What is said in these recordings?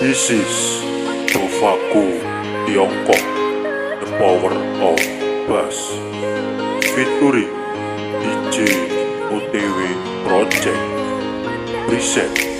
This is Tofaku Tiongkok, The Power of Bass, featuring DJ OTW Project Preset.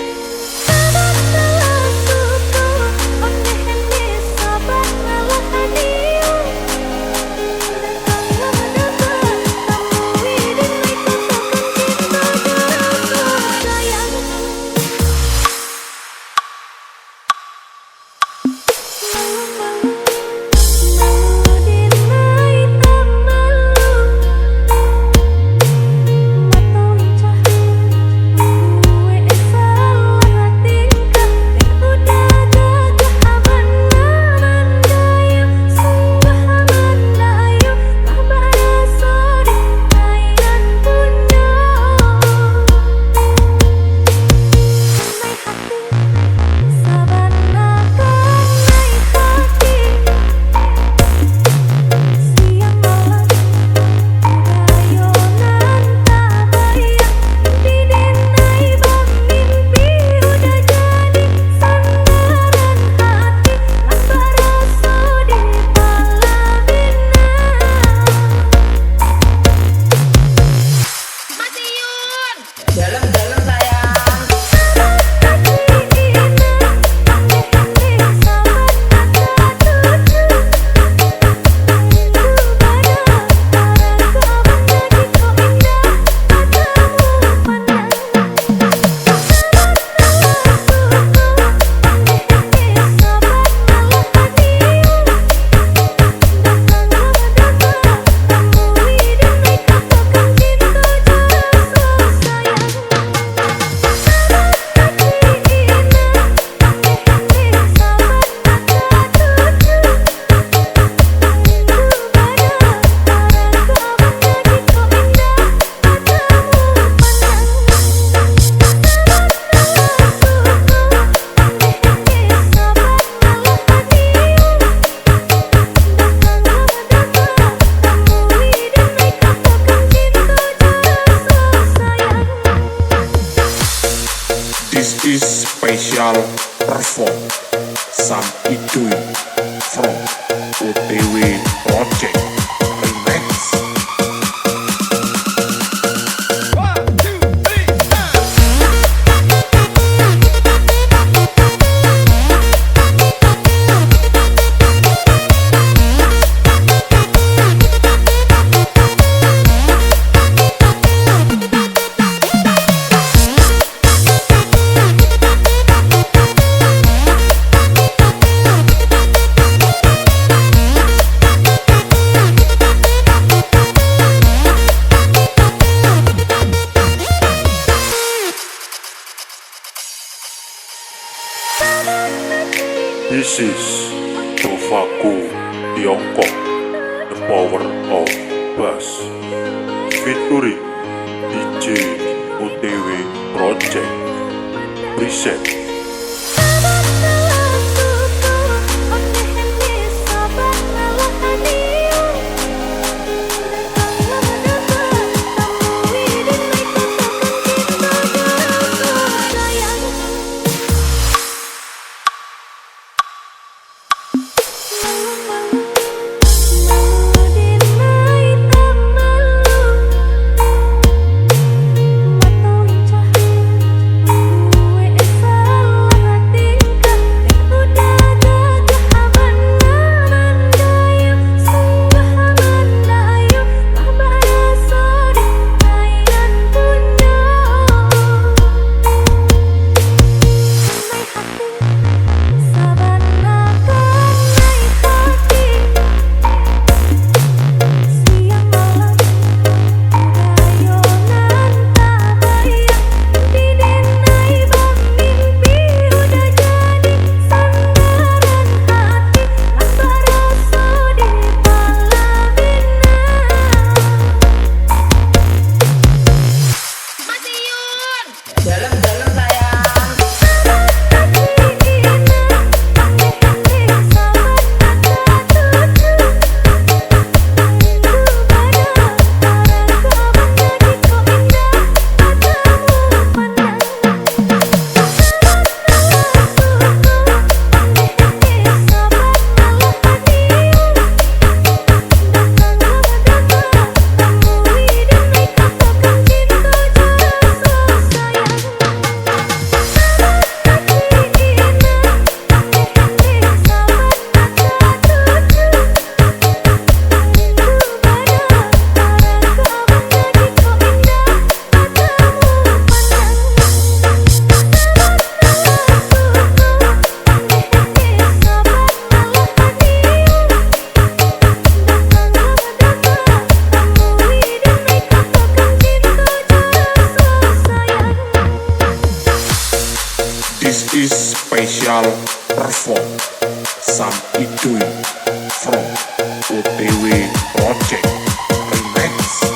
This is special perform Sam Idui from OTW Project Remix. This is Tofaku Tiongkok, The Power of Bass, featuring DJ OTW Project Preset. is special perform Sam Idui from OTW Project Remix.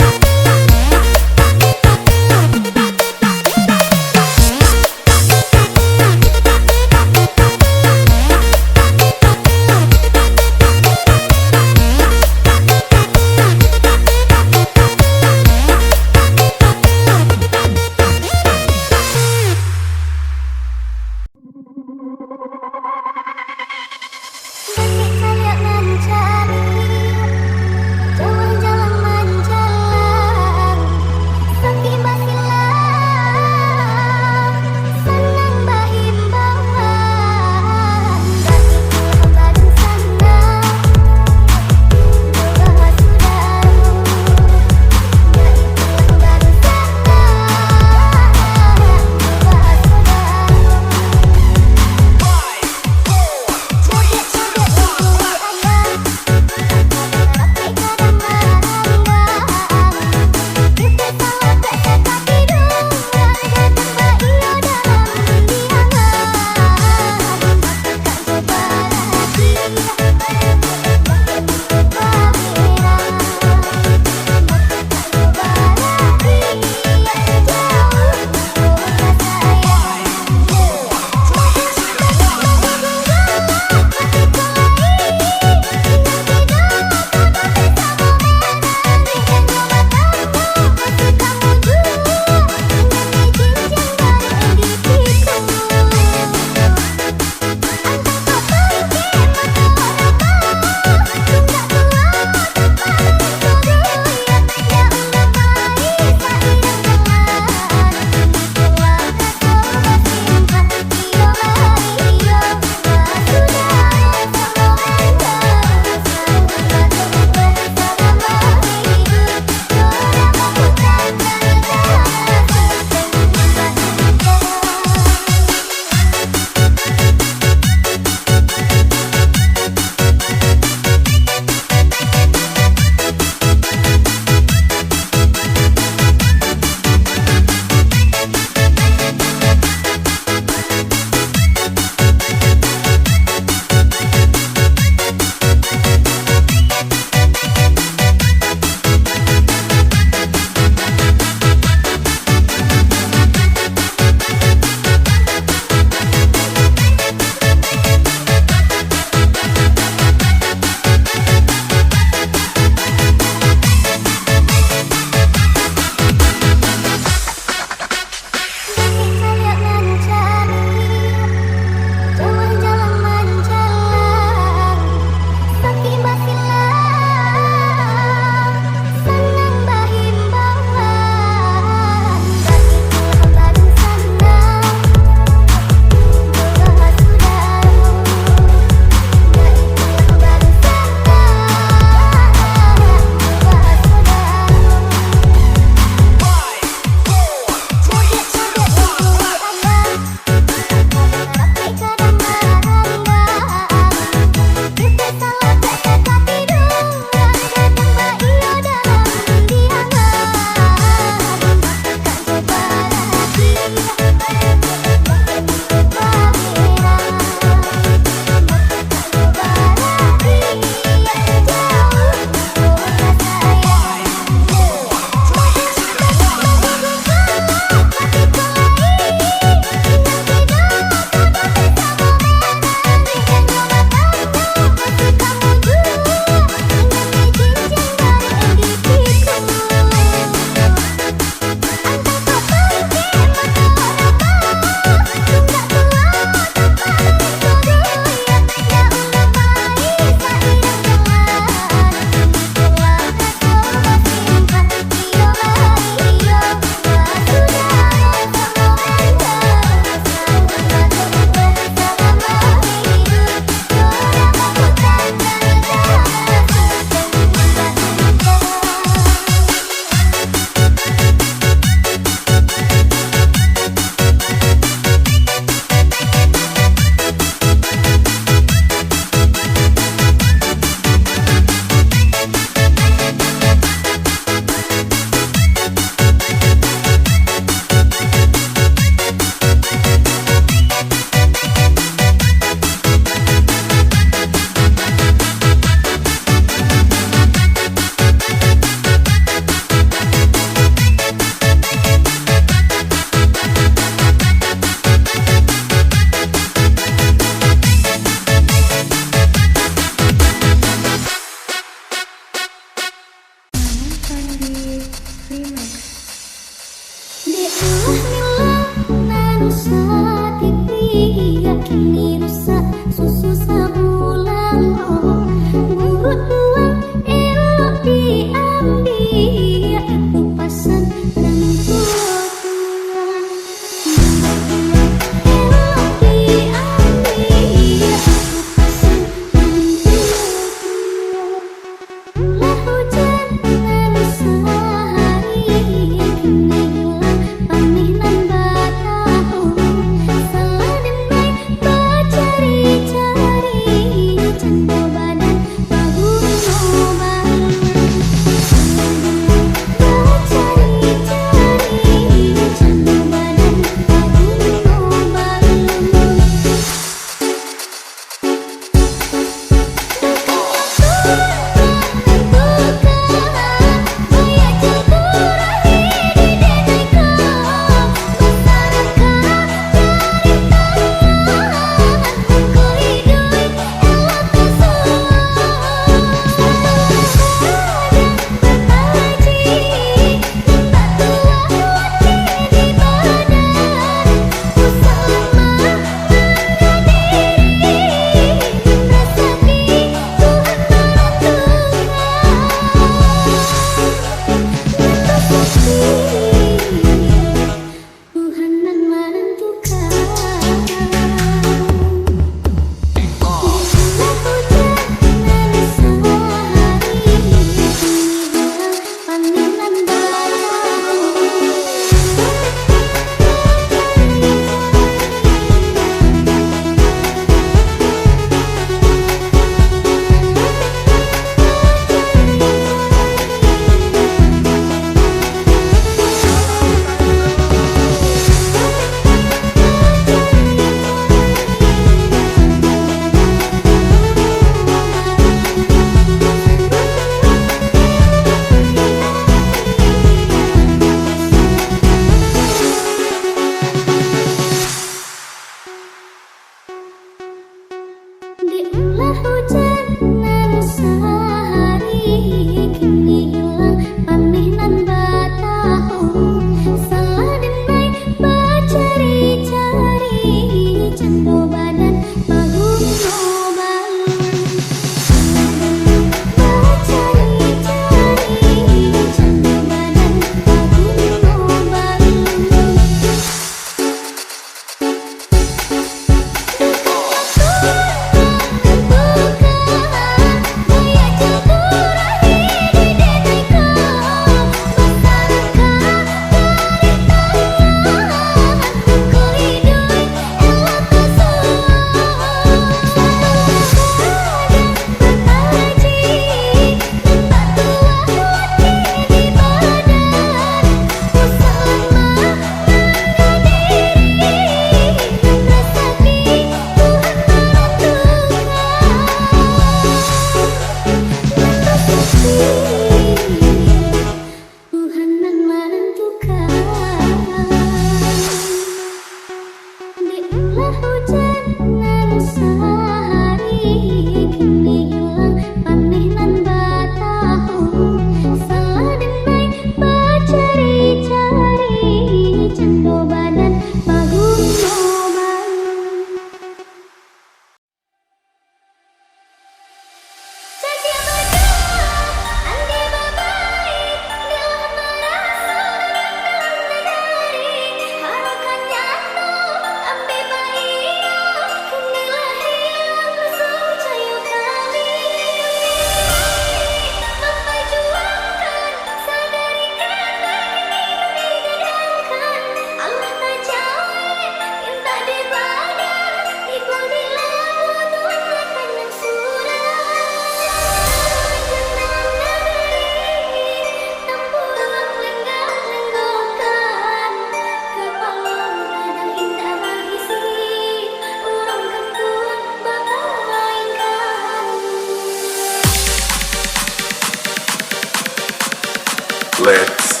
Let's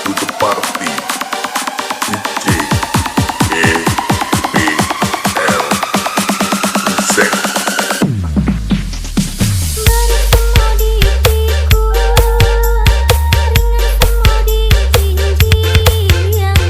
do the party. DJ EBL Present. Baru semua dipikul, ringan semua dijinjing, yang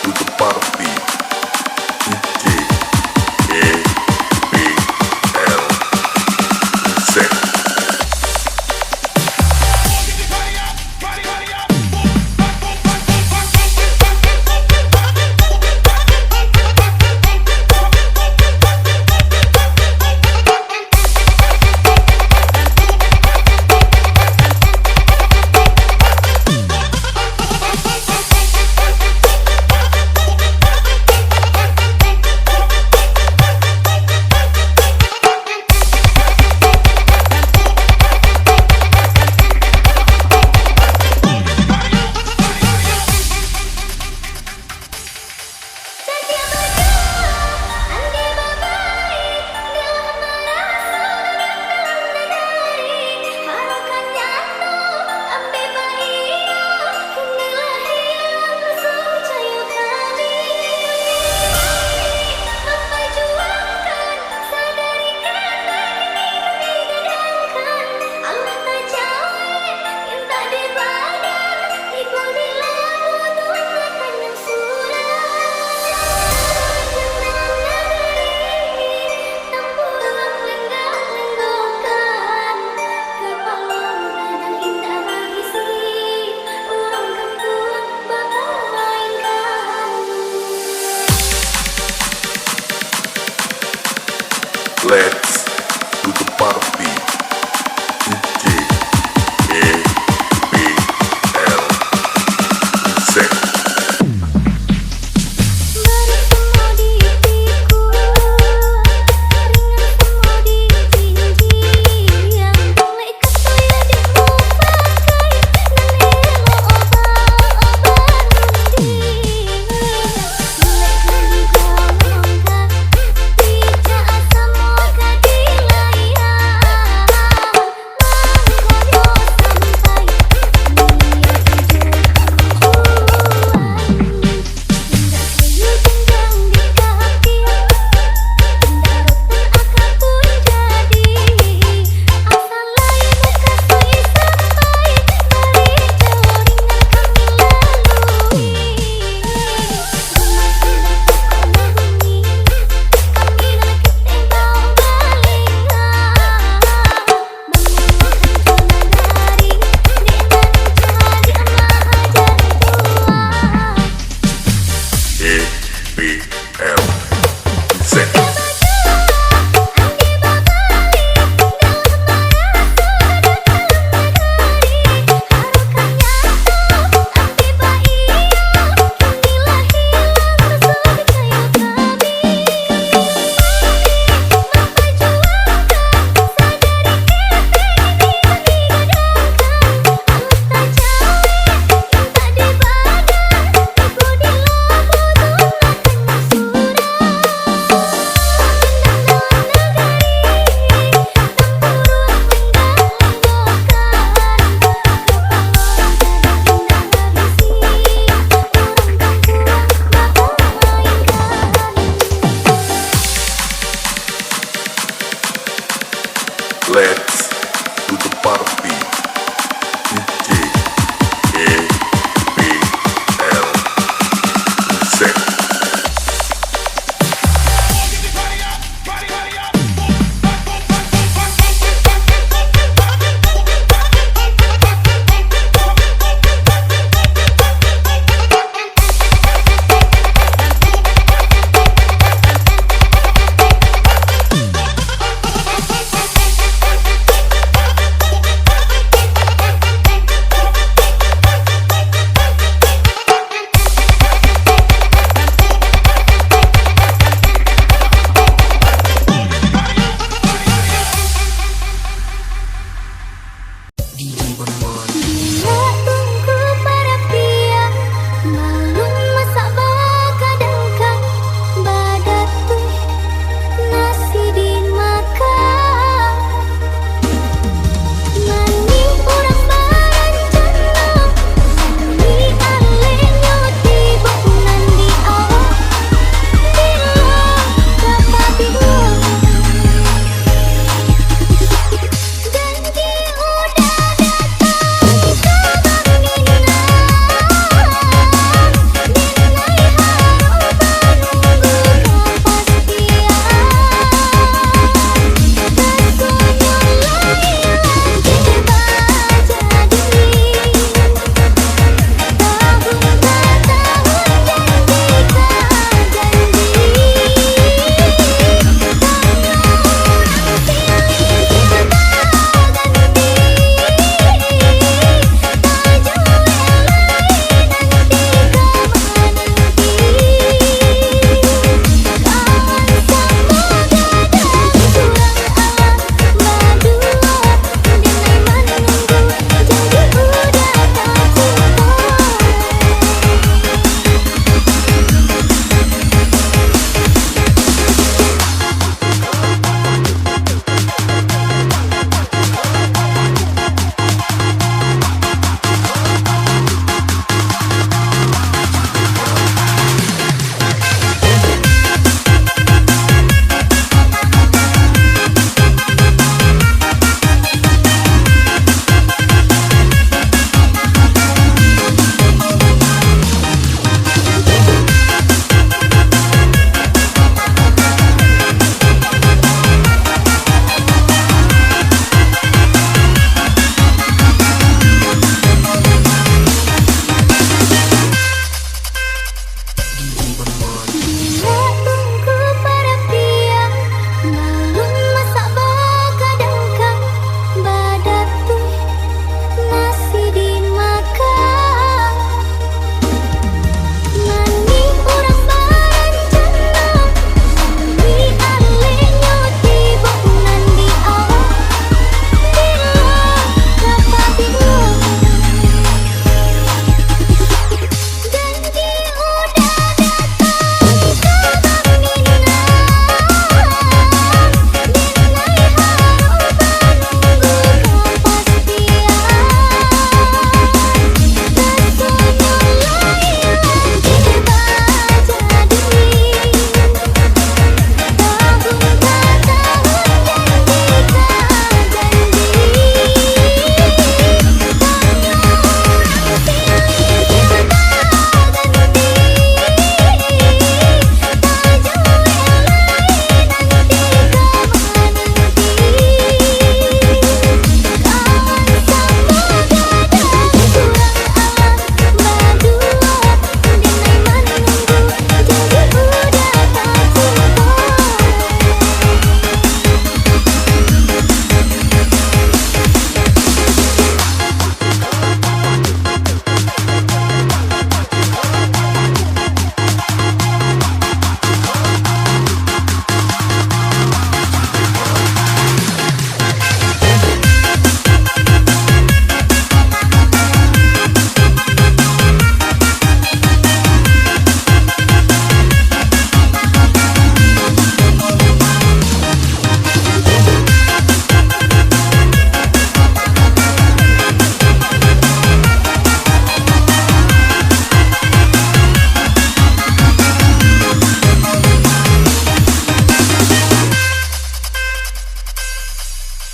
to the party. DJ ABL Zek. Let's do the party. DJ ABL Zek. Tidak asam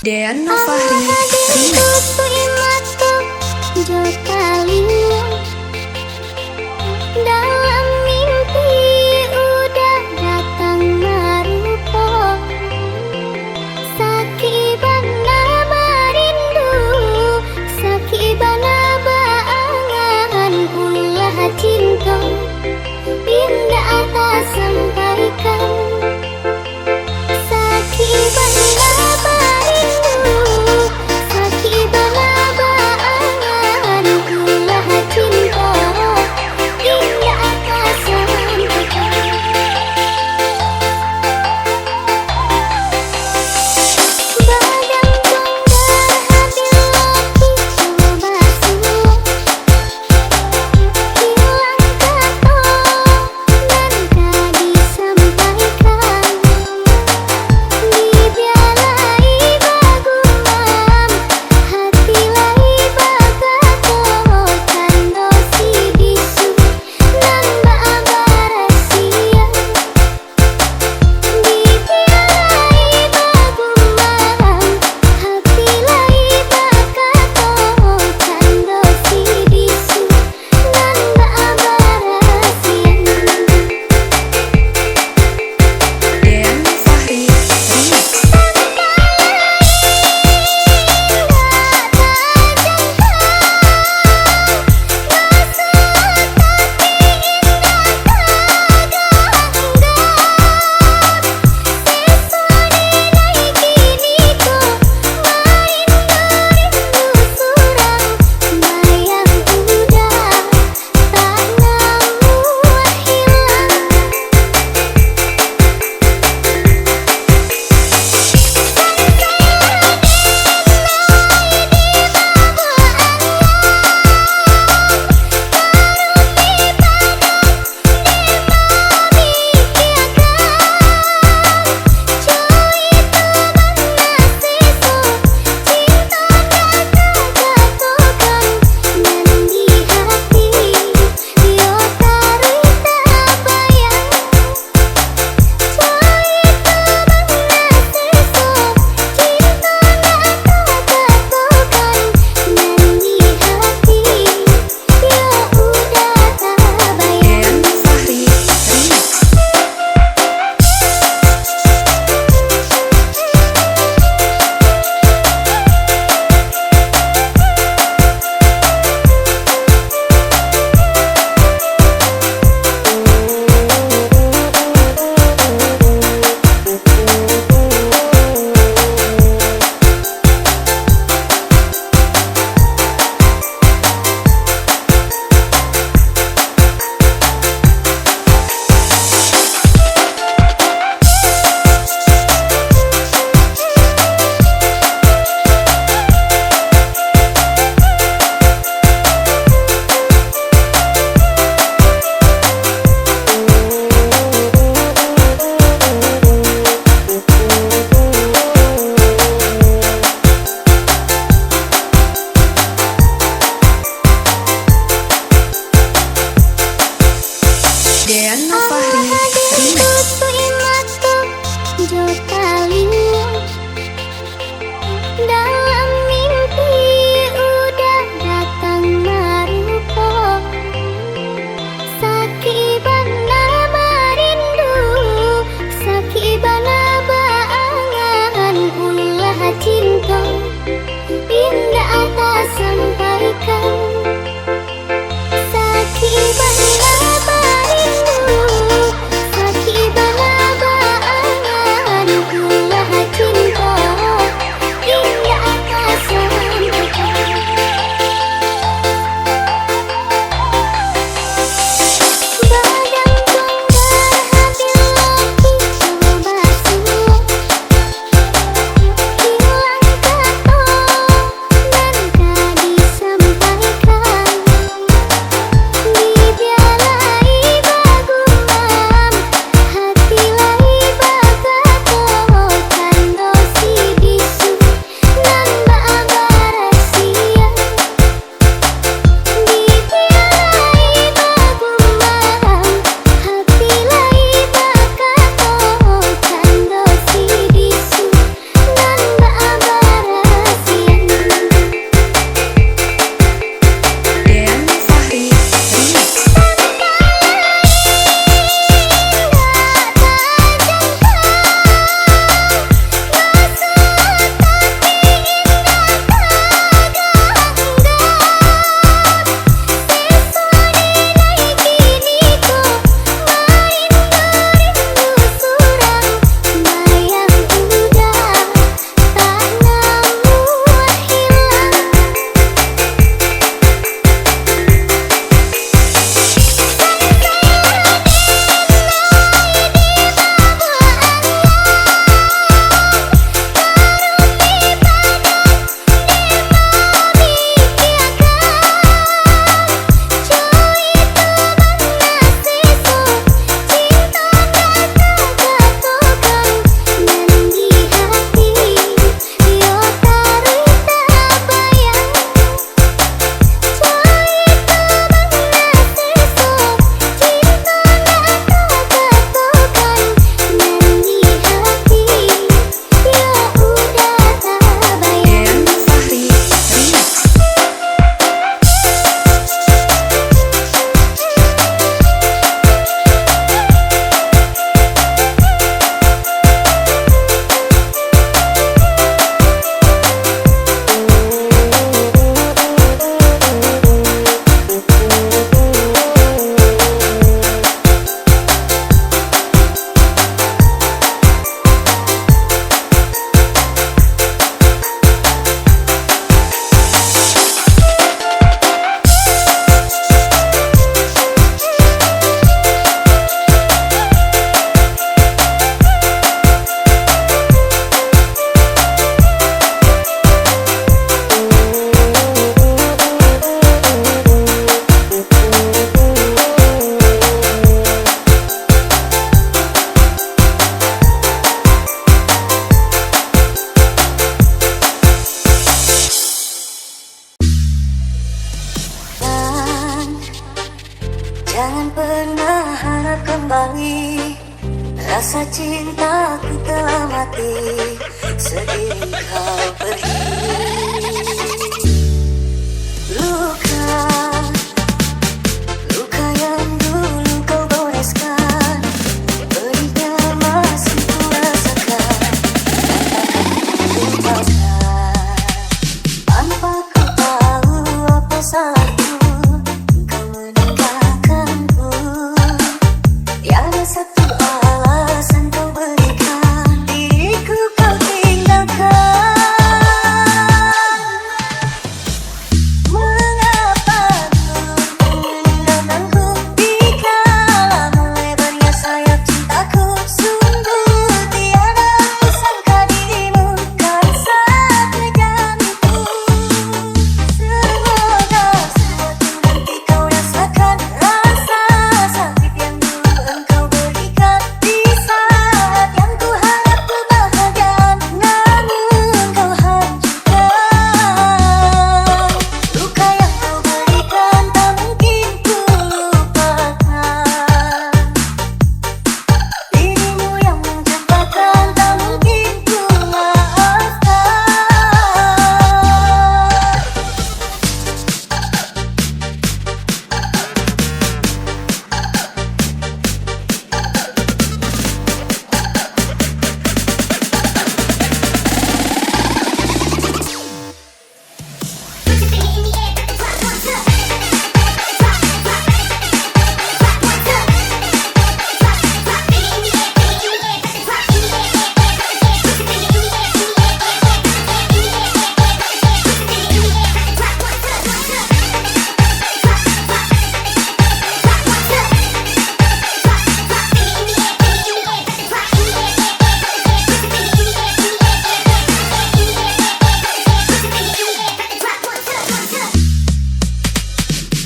Dean Novahri dalam mimpi udah datang marupo sakibana marindu sakibana baangan ulah cinta indah atas sampaikan sakibana marindu sakibana baangan ulah cinta indah atas sampaikan badan tunggal hati lagi coba suruh hilang kata dan tak disampaikan dibiarai bagumam hati lai bagato cando si bisu nan baabarasian dibiarai bagumam hati lai bagato cando si bisu nan baabarasian Dean Novahri Dean Novahri Dean Novahri dalam mimpi udah datang marupo sakibana marindu sakibana baangan ulah cinta indah atas sampaikan sakibana marindu kembali, rasa cintaku telah mati seiring kau pergi. Luka, luka yang dulu kau goreskan, pedihnya masih ku rasakan, dan takkan ku lupakan. Tanpa ku tahu apa salahku, kau meninggalkanku. Tiada satu alasan kau berikan, diriku kau tinggalkan. Mengapa ku meninggalkanku dikala melebarnya sayap cintaku? Sungguh tiada kusangka dirimu kan sekejam itu. Semoga suatu nanti kau rasakan rasa sakit yang dulu engkau berikan. Di saat yang ku harap kebahagiaan, namun kau hancurkan. Luka yang kau berikan tak mungkin ku lupakan. Dirimu yang menciptakan tak mungkin ku maafkan.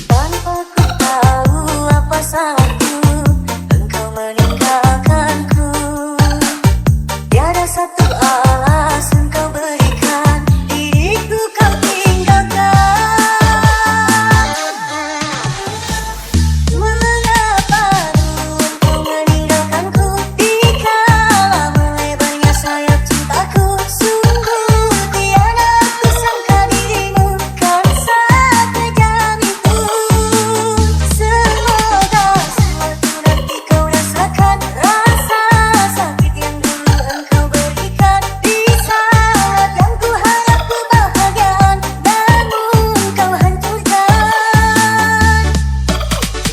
Tanpa ku tahu apa salahku, engkau meninggalkanku. Tiada satu alasan kau berikan, diriku kau tinggalkan. Mengapa engkau meninggalkanku dikala melebarnya sayap cintaku? Sungguh tiada kusangka dirimu kan sekejam itu. Semoga suatu nanti kau rasakan rasa sakit yang dulu engkau berikan. Di saat yang ku harap kebahagiaan, namun kau hancurkan.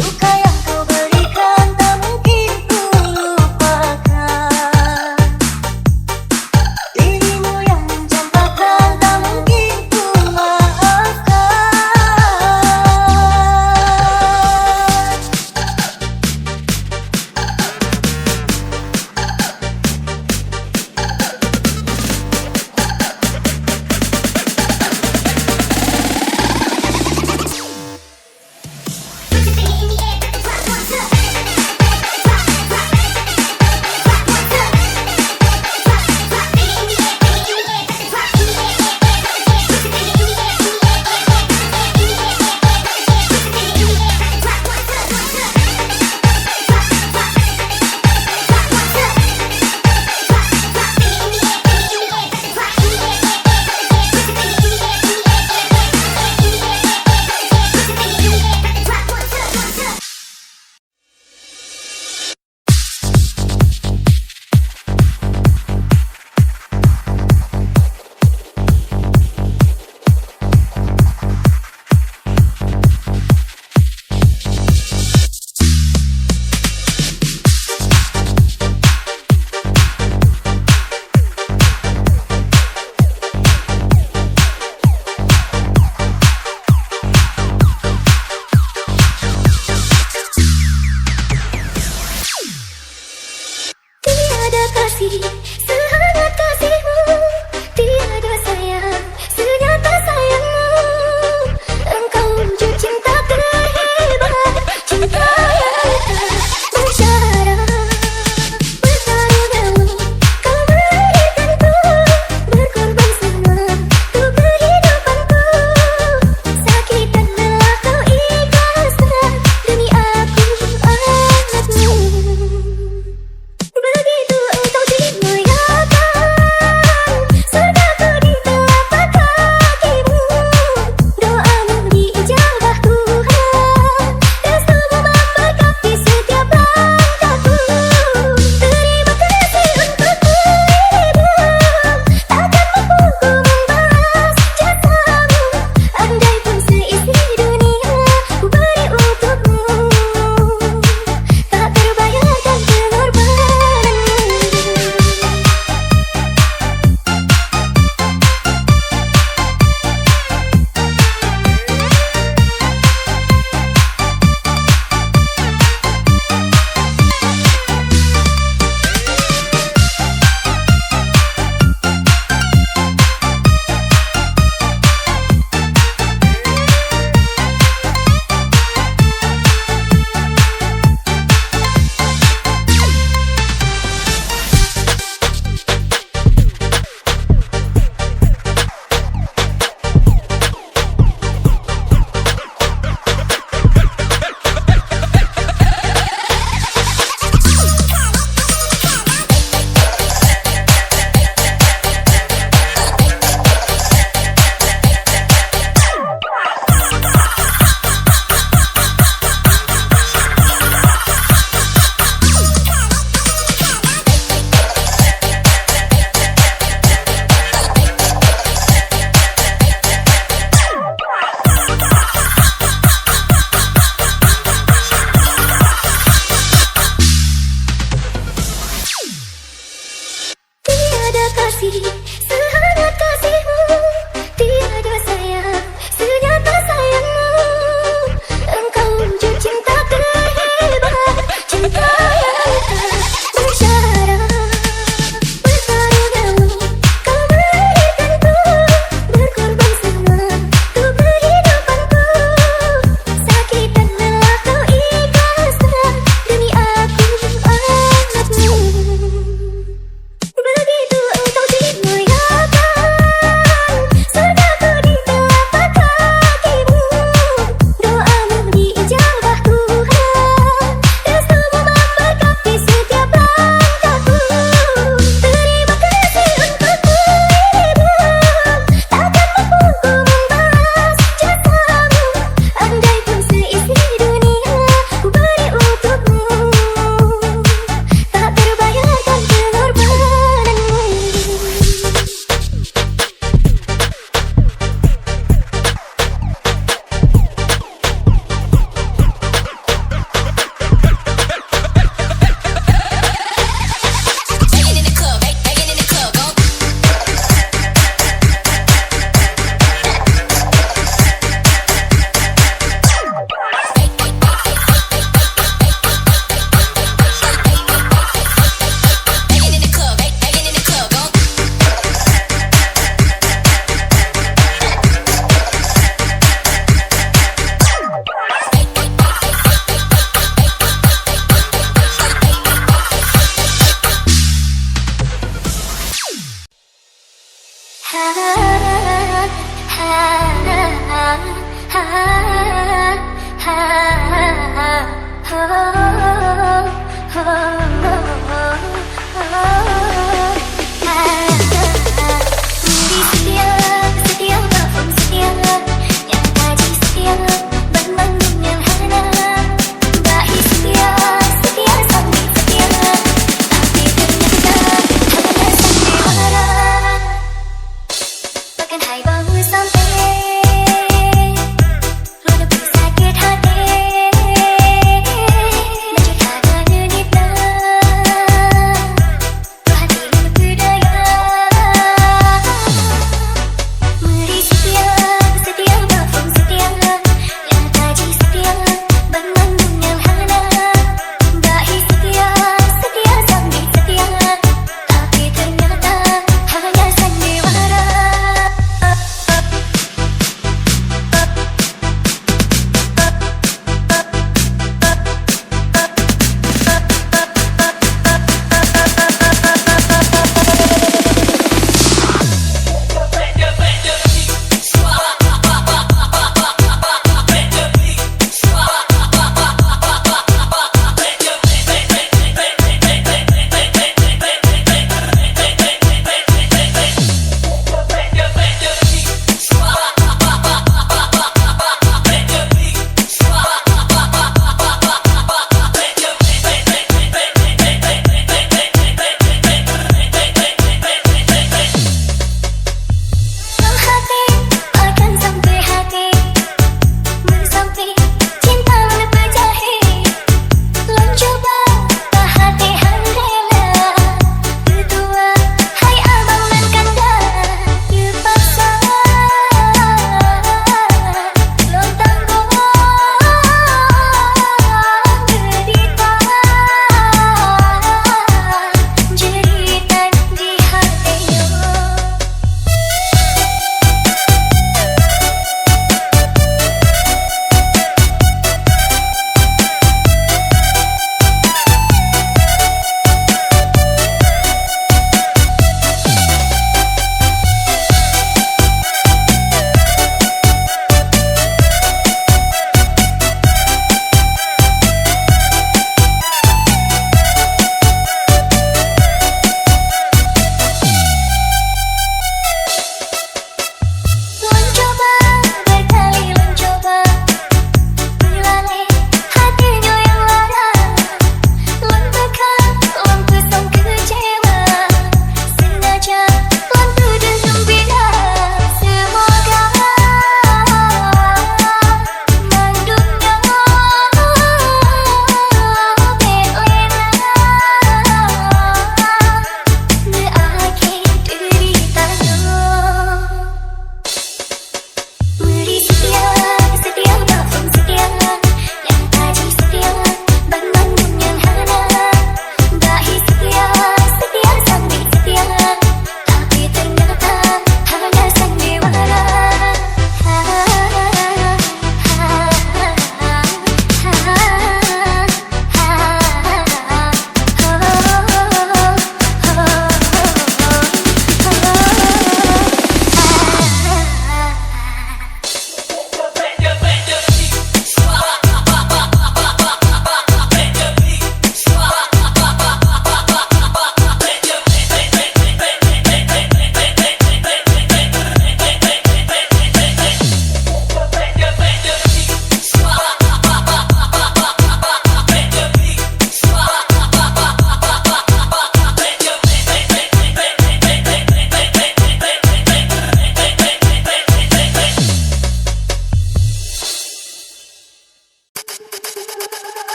Luka yang kau berikan tak mungkin ku lupakan. Dirimu yang mencampakkan tak mungkin ku maafkan. Tiada kasih sehangat kasihmu, tiada sayang senyata sayangmu. Engkau wujud cinta terhebat, cinta yang tak bersyarat. Bertaruhmu kau berikanku, berkorban semua untuk kehidupanku. Sakit dan lelah kau ikhlaskan demi aku anakmu. Budi setia, setia bohong setia, yang tadi setia, bermangun yang hana. Bayi setia, setia sampai setia, tapi ternyata hanya sandiwara. Bahkan hai bau sampai walaupun sakit hati, berjuta menit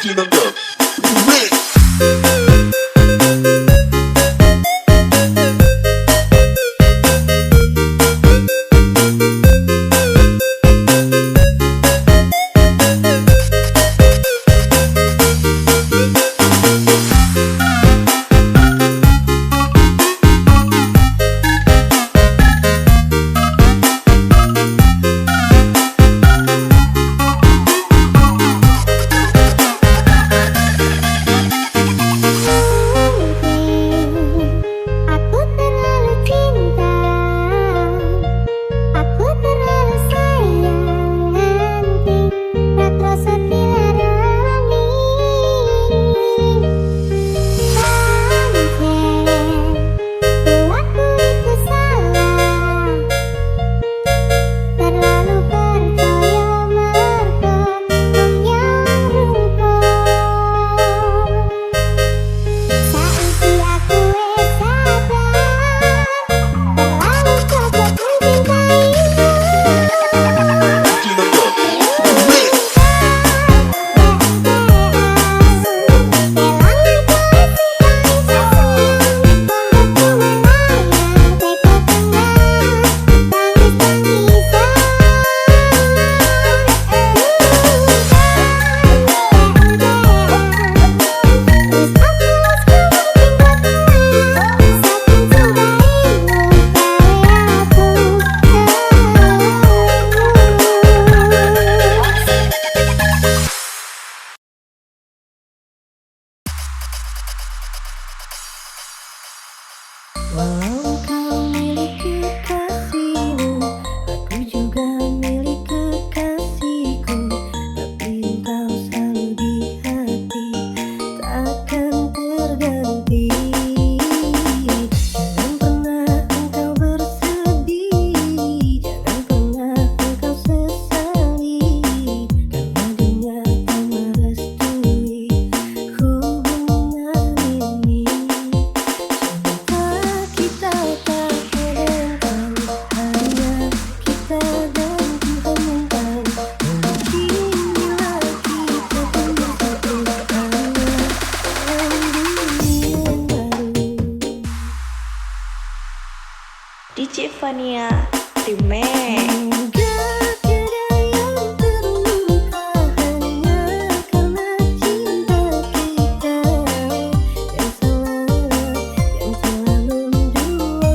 Kinanda Remix. Aku terlalu cinta, aku terlalu sayang, nanti tak rasa bila rani. Aku itu salah, terlalu percaya merkong yang rumput. Saiki aku wis sadar, terlalu cocok mencintaimu. Kinanda Remix. Walau kau milik kekasihmu, aku juga milik kekasihku. Tapi engkau selalu di hati, takkan terganti. Jangan pernah engkau bersedih, jangan pernah engkau sesali, karena dunia tak merestui hubungan ini. Kita tak berdendam, hanya kita dan Tuhan yang tahu. Mungkin bila kita pun bersatu, hanya dalam dunia yang baru. DJ Fania Remix. Semoga tiada yang terluka hanya karena cinta kita yang salah, yang telah mendua.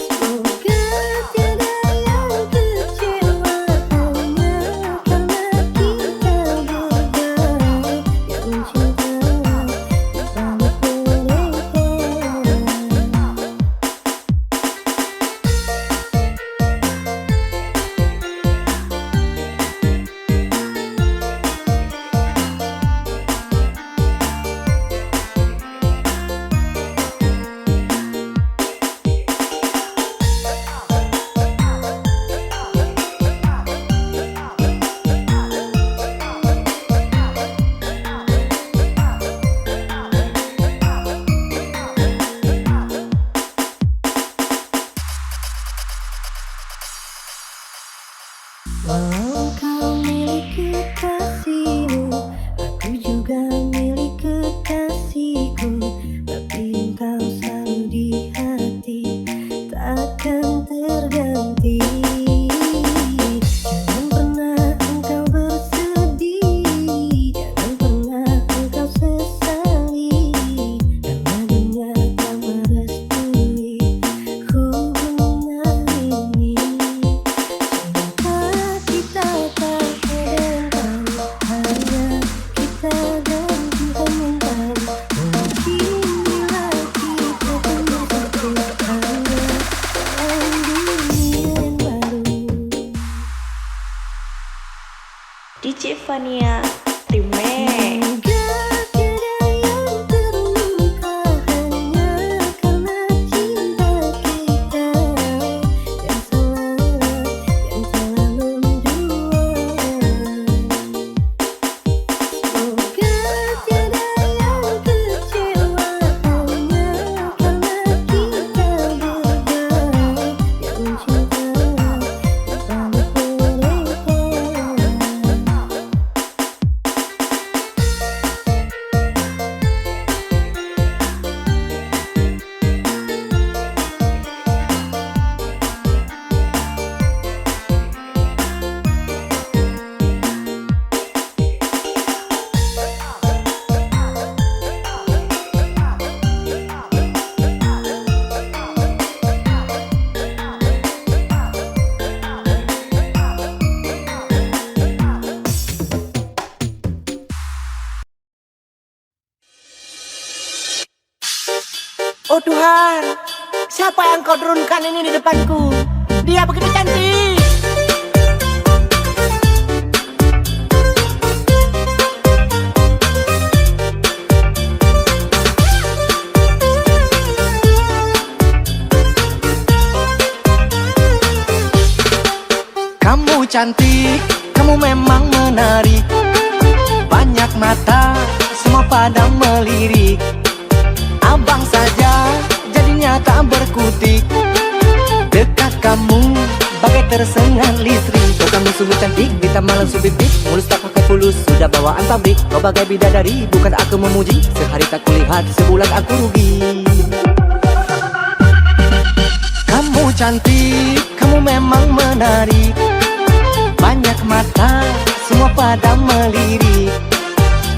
Semoga tiada yang kecewa hanya karena kita berdua yang mencinta di balik mereka. Walau kau milik kekasihmu, aku juga milik kekasihku. Tapi engkau selalu di hati, takkan terganti. Jangan pernah engkau bersedih, jangan pernah engkau sesali, karena dunia tak merestui hubungan ini. Kita tak berdendam, hanya kita dan Tuhan yang tahu. Mungkin bila kita pun bersatu, hanya dalam dunia yang baru. DJ Fania Remix. Semoga tiada yang terluka hanya karena cinta kita yang salah, yang telah mendua. Semoga tiada yang kecewa hanya karena kita berdua yang mencinta di balik mereka. Oh Tuhan, siapa yang kau turunkan ini di depanku? Dia begitu cantik. Kamu cantik, kamu memang menarik. Banyak mata, semua pada melirik. Abang saja jadinya tak berkutik. Dekat kamu, bagai tersengat listrik. Oh kamu sungguh cantik, ditambah langsung pipik. Mulus tak pakai fulus, sudah bawaan pabrik. Kau bagai bidadari, bukan aku memuji. Sehari tak kulihat, sebulan aku rugi. Kamu cantik, kamu memang menarik. Banyak mata, semua pada melirik.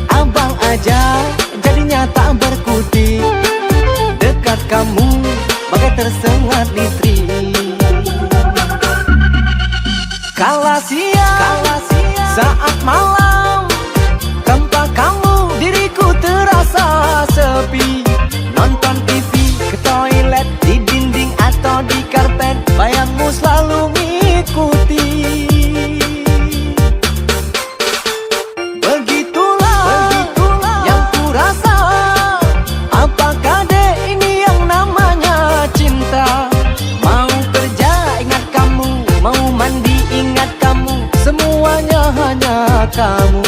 Abang aja jadinya tak berkutik. Dekat kamu, bagai tersengat listrik. Kala siang, saat malam, tanpa kamu diriku terasa sepi. Nonton TV, ke toilet, di dinding atau di karpet, bayangmu selalu ngikuti. Kamu,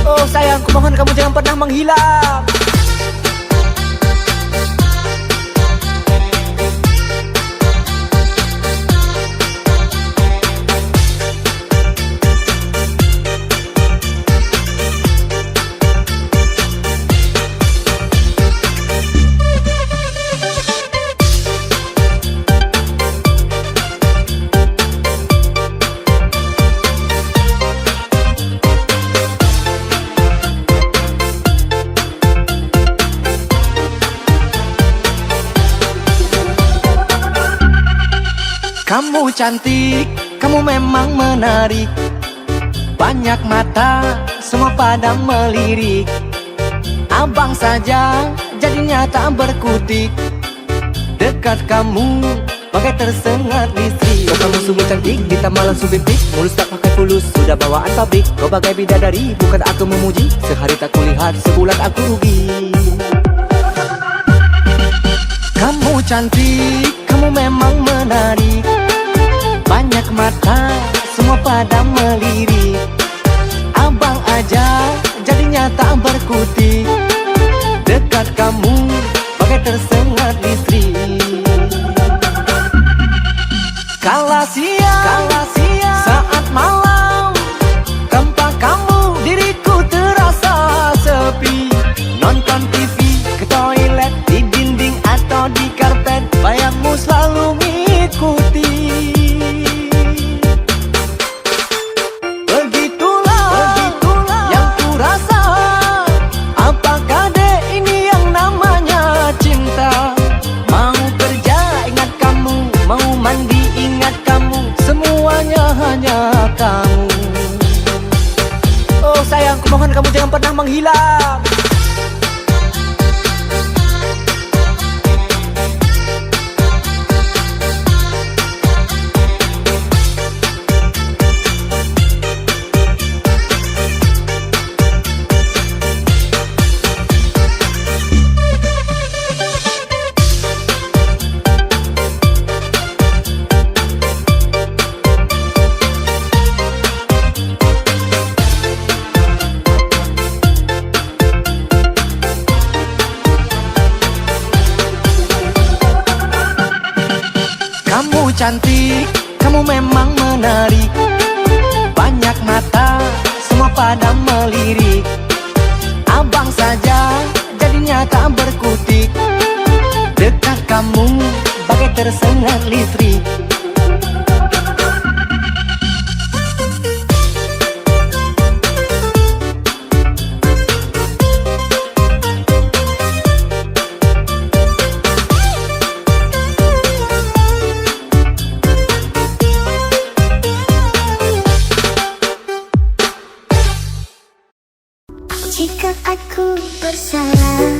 oh sayang, kumohon kamu jangan pernah menghilang. Kamu cantik, kamu memang menarik. Banyak mata, semua pada melirik. Abang saja jadinya tak berkutik. Dekat kamu, bagai tersengat listrik. Oh kamu sungguh cantik, ditambah langsung pipik. Mulus tak pakai fulus, sudah bawaan pabrik. Kau bagai bidadari, bukan aku memuji. Sehari tak kulihat, sebulan aku rugi. Kamu cantik, kamu memang menarik. Banyak mata, semua pada melirik. Abang aja jadinya tak berkutik. Dekat kamu, bagai tersengat listrik. Kala siang, saat malam, tanpa kamu diriku terasa sepi. Nonton TV, ke toilet, di dinding atau di karpet, bayangmu selalu ngikuti. Kamu, oh sayang, kumohon kamu jangan pernah menghilang. Kamu cantik, kamu memang menarik. Banyak mata, semua pada melirik. Abang saja jadinya tak berkutik. Dekat kamu, bagai tersengat listrik. Jika aku bersalah,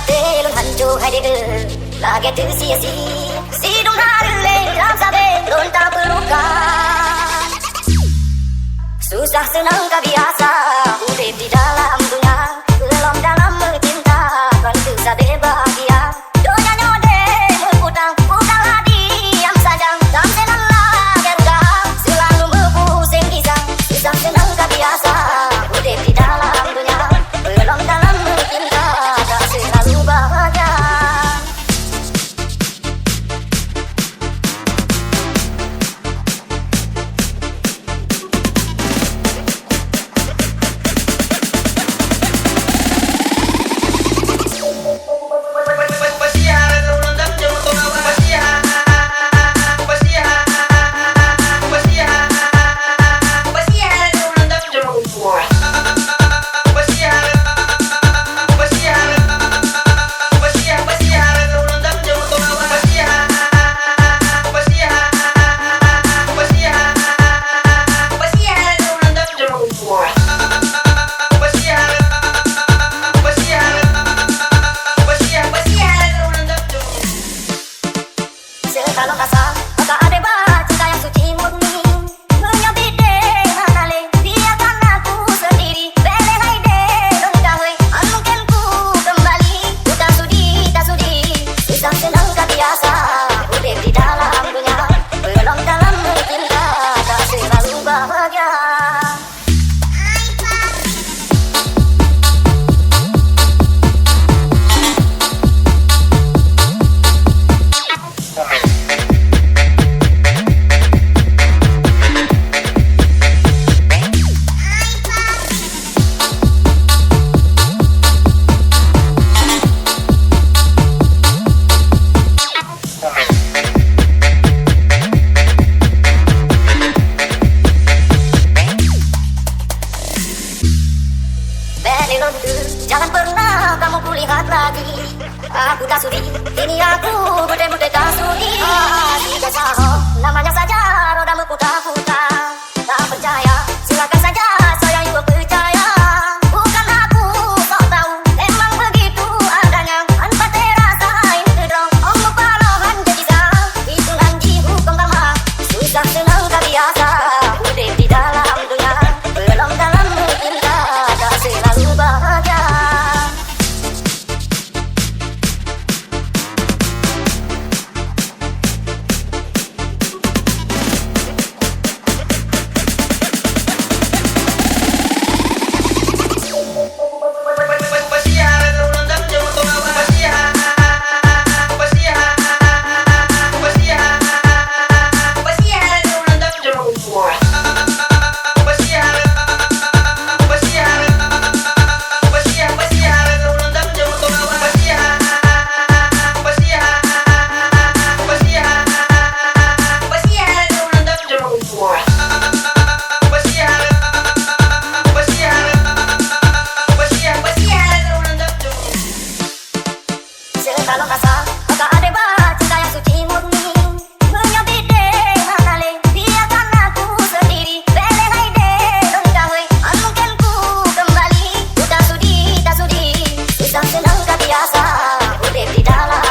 telung hancu hai de lagi tu sia-sia sidung harle ram sabe lontar pelukan susah senang tak biasa urip di dalam dunia belum dalam mencinta kan tu sabe bahagia dunia nyode berputar bukanlah diam saja tak senang lagi enggak selalu berpusing kisah susah senang tak biasa urip di dalam dunia belum dalam mencinta tak selalu bahagia. Kalau kasar, maka ada cinta yang suci murni menyapi deh manale biarkan aku sendiri bele hai deh dong kahwe mungkin ku kembali ku tak sudi susah senang tak biasa urip di dalam dunia belum dalam mencinta tak selalu bahagia. Jangan pernah kamu kulihat lagi. Aku tak sudi, ini aku bude-bude tak sudi. Tidak sah, namanya saja roda berputar-putar. Tak percaya, silakan saja saya ikut percaya. Bukan aku sok tahu, memang begitu adanya. Tanpa terasain kedong, omong palohan jadi sah. Hitungan dihukum karma, susah senang tak biasa. Urip di dalam dunia, belum dalam mencinta, tak selalu bahagia. Kalau kasar, maka ada cinta yang suci murni menyapi deh manale biarkan aku sendiri bele hai deh dong kahwe mungkin ku kembali ku tak sudi susah senang tak biasa urip di dalam